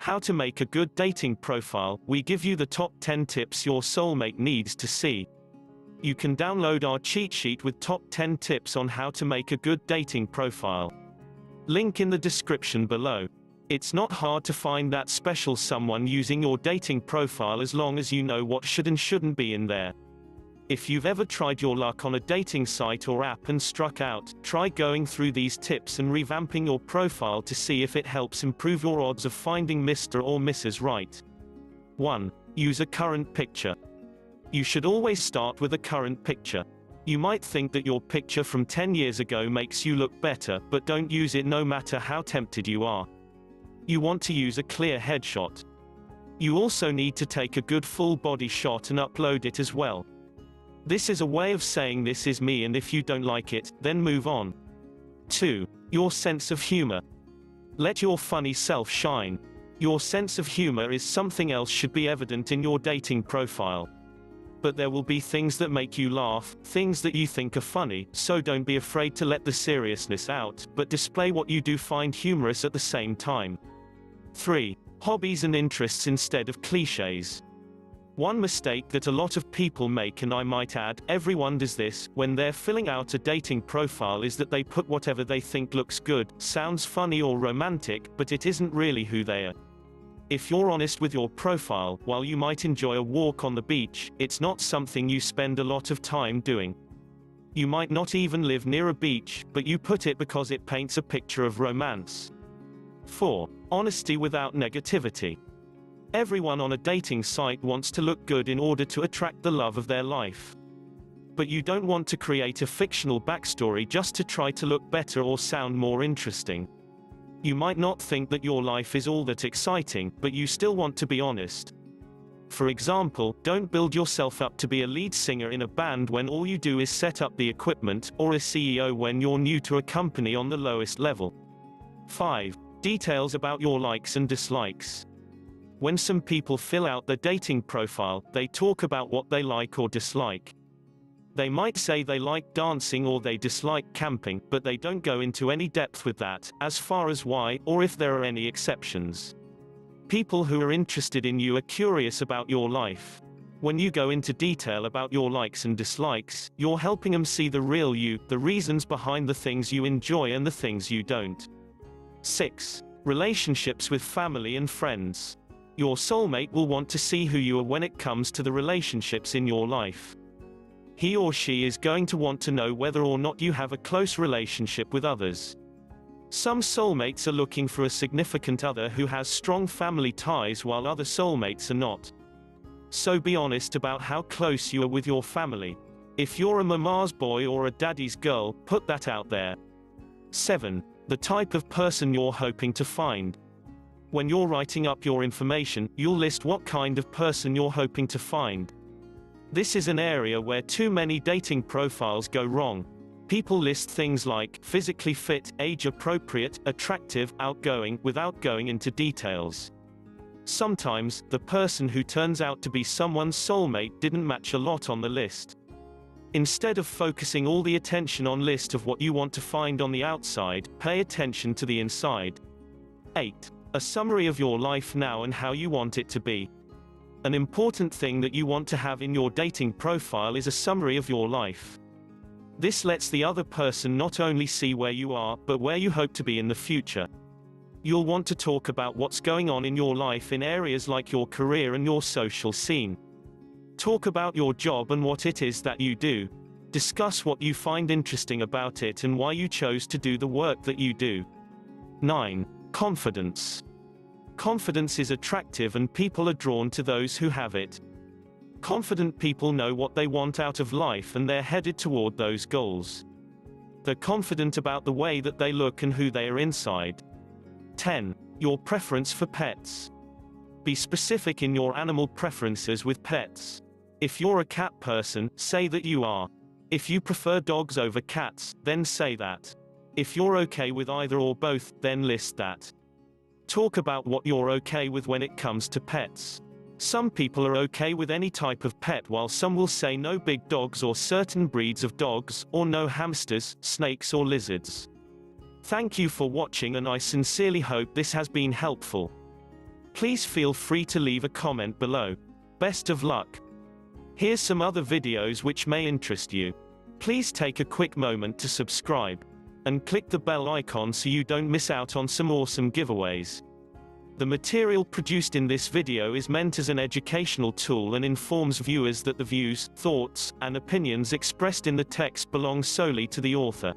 How to make a good dating profile. We give you the top 10 tips your soulmate needs to see. You can download our cheat sheet with top 10 tips on how to make a good dating profile. Link in the description below. It's not hard to find that special someone using your dating profile as long as you know what should and shouldn't be in there. If you've ever tried your luck on a dating site or app and struck out, try going through these tips and revamping your profile to see if it helps improve your odds of finding Mr. or Mrs. Right. 1. Use a current picture. You should always start with a current picture. You might think that your picture from 10 years ago makes you look better, but don't use it no matter how tempted you are. You want to use a clear headshot. You also need to take a good full body shot and upload it as well. This is a way of saying this is me, and if you don't like it, then move on. 2. Your sense of humor. Let your funny self shine. Your sense of humor is something else should be evident in your dating profile. But there will be things that make you laugh, things that you think are funny, so don't be afraid to let the seriousness out, but display what you do find humorous at the same time. 3. Hobbies and interests instead of clichés. One mistake that a lot of people make, and I might add, everyone does this, when they're filling out a dating profile, is that they put whatever they think looks good, sounds funny or romantic, but it isn't really who they are. If you're honest with your profile, while you might enjoy a walk on the beach, it's not something you spend a lot of time doing. You might not even live near a beach, but you put it because it paints a picture of romance. 4. Honesty without negativity. Everyone on a dating site wants to look good in order to attract the love of their life. But you don't want to create a fictional backstory just to try to look better or sound more interesting. You might not think that your life is all that exciting, but you still want to be honest. For example, don't build yourself up to be a lead singer in a band when all you do is set up the equipment, or a CEO when you're new to a company on the lowest level. 5. Details about your likes and dislikes. When some people fill out their dating profile, they talk about what they like or dislike. They might say they like dancing or they dislike camping, but they don't go into any depth with that, as far as why, or if there are any exceptions. People who are interested in you are curious about your life. When you go into detail about your likes and dislikes, you're helping them see the real you, the reasons behind the things you enjoy and the things you don't. 6. Relationships with family and friends. Your soulmate will want to see who you are when it comes to the relationships in your life. He or she is going to want to know whether or not you have a close relationship with others. Some soulmates are looking for a significant other who has strong family ties, while other soulmates are not. So be honest about how close you are with your family. If you're a mama's boy or a daddy's girl, put that out there. 7. The type of person you're hoping to find. When you're writing up your information, you'll list what kind of person you're hoping to find. This is an area where too many dating profiles go wrong. People list things like physically fit, age appropriate, attractive, outgoing, without going into details. Sometimes, the person who turns out to be someone's soulmate didn't match a lot on the list. Instead of focusing all the attention on list of what you want to find on the outside, pay attention to the inside. 8. A summary of your life now and how you want it to be. An important thing that you want to have in your dating profile is a summary of your life. This lets the other person not only see where you are, but where you hope to be in the future. You'll want to talk about what's going on in your life in areas like your career and your social scene. Talk about your job and what it is that you do. Discuss what you find interesting about it and why you chose to do the work that you do. 9. Confidence. Confidence is attractive and people are drawn to those who have it. Confident people know what they want out of life and they're headed toward those goals. They're confident about the way that they look and who they are inside. 10. Your preference for pets. Be specific in your animal preferences with pets. If you're a cat person, say that you are. If you prefer dogs over cats, then say that. If you're okay with either or both, then list that. Talk about what you're okay with when it comes to pets. Some people are okay with any type of pet, while some will say no big dogs or certain breeds of dogs, or no hamsters, snakes or lizards. Thank you for watching, and I sincerely hope this has been helpful. Please feel free to leave a comment below. Best of luck! Here's some other videos which may interest you. Please take a quick moment to subscribe. And click the bell icon so you don't miss out on some awesome giveaways. The material produced in this video is meant as an educational tool and informs viewers that the views, thoughts, and opinions expressed in the text belong solely to the author.